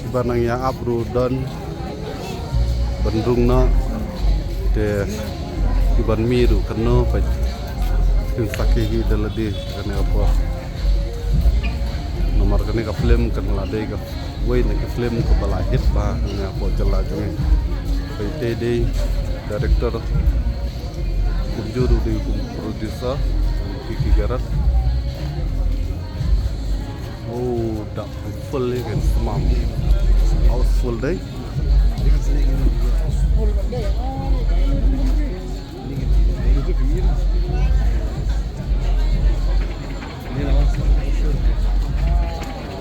kibanang ya abru don Bandung na de kiban miru kano pa tin sakhi daladi kane apa nomor kane ka film kan lade ka wei ne ka film ka balahit ba ne apa jala jeng PT director kumjuru di producer Kiki Garat. Oh, dak full kan semam house full day.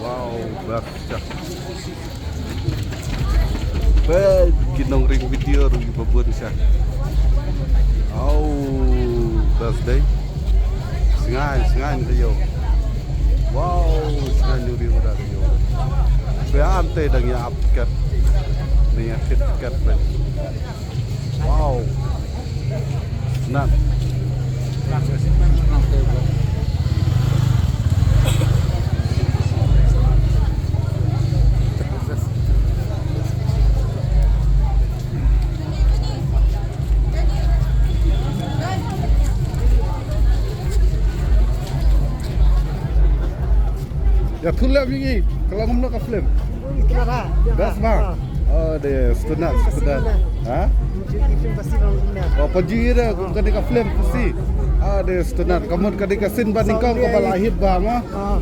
Wow, bagus. Baik, kinong ring video rugi babun siya. Oh, birthday. Singan kayo. Wow, singan nyuri udah kayo. Kaya ante dang ya upcat. Nih cat. Wow. Nah. Ya tulak begini, kalau ngomong ke film. Best bang. Oh deh, setunat. Hah? Oh pajira, kung kadi ka film kasi. Ah deh, setunat. Kamu kadi ka sin banding kau ke balahit bang ah.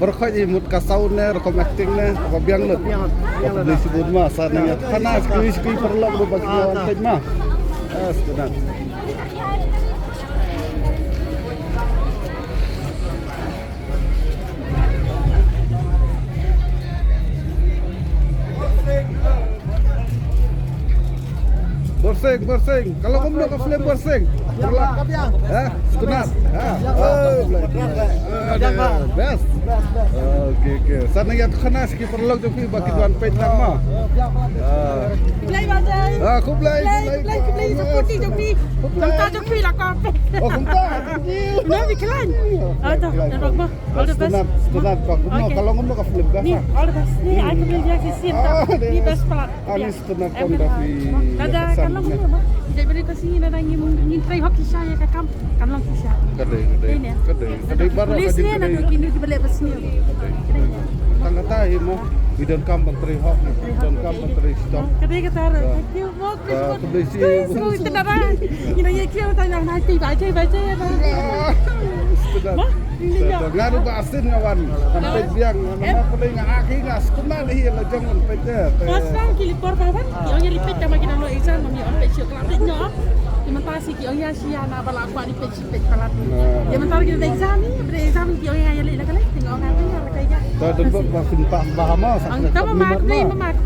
Berkait imut ka sound ne, rekom acting ne, apa biang lut. Apa beli sebut mah, sananya panas kui perlu berbagi lawan pej mah. Ah setunat. Borseng. Kalau kamu nak ke film borseng, setunat. Best. Oke. Sana ya kena sikit perlu joki bagi tuan petang mah. Kublai bajai. Kublai seperti joki. Kumta joki lah kau. Oh, kumta. Thank you. Nabi kalian. All the best. Setunat Pak. Kalau kamu nak ke film dah. Ni all the best. Ni aku beli dia sih. Ni best pula. Ani setunat kamu dari. Ada kalau kamu tidak boleh kasih nada ingin try hoki saya ke kamp kan lang siya. Kadai baru Polis ni nak kini dibalik pas ni. Tangga tahi mo. We don't come country hawk. Don't come country stop. Kadai kata thank you mo. Kebesi. Itu nada. Ini yang kira tanya nanti baca. Ngaru ba asin ngawan. Sampai biang mana pun nga aki nga sekolah ni la jangan pete. Mas lang kilipor kawan. Yang repeat sama kita no exam kami on page kelas nyo. Sementara si kiong ya siya na bala aku di page kelas. Sementara kita exam ni, pada exam kiong ya yali la kali tengok ngawen la kaya. Tadi buat cinta bahama. Ang tahu mamak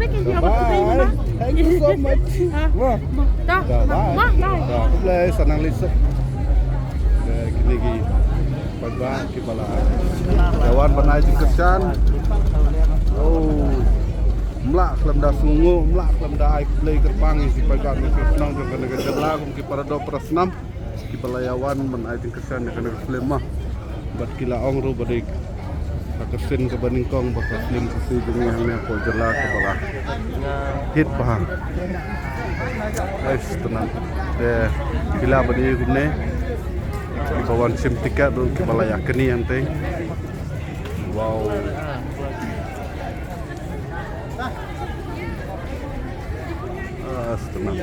kan dia buat mama. Thank you so much. Wah. Dah. Aku boleh senang lisuk. Gini. Pagba kipala. Jawan panai kesan. Oh. Mlak kelam dah sungu, mlak kelam dah aik play kerpang isi pagba ni senang dengan negara jala kum kipara do prasnam. Kipala yawan panai kesan dengan film mah. Bat kila ong ru badik. Kesin ke Baningkong bakal film kasi dunia ni aku jala kepala. Hit pahang. Guys, tenang. Deh kila badi gune. Kawan sim tiket dulu ke balai kini nanti. Wow. Tenang.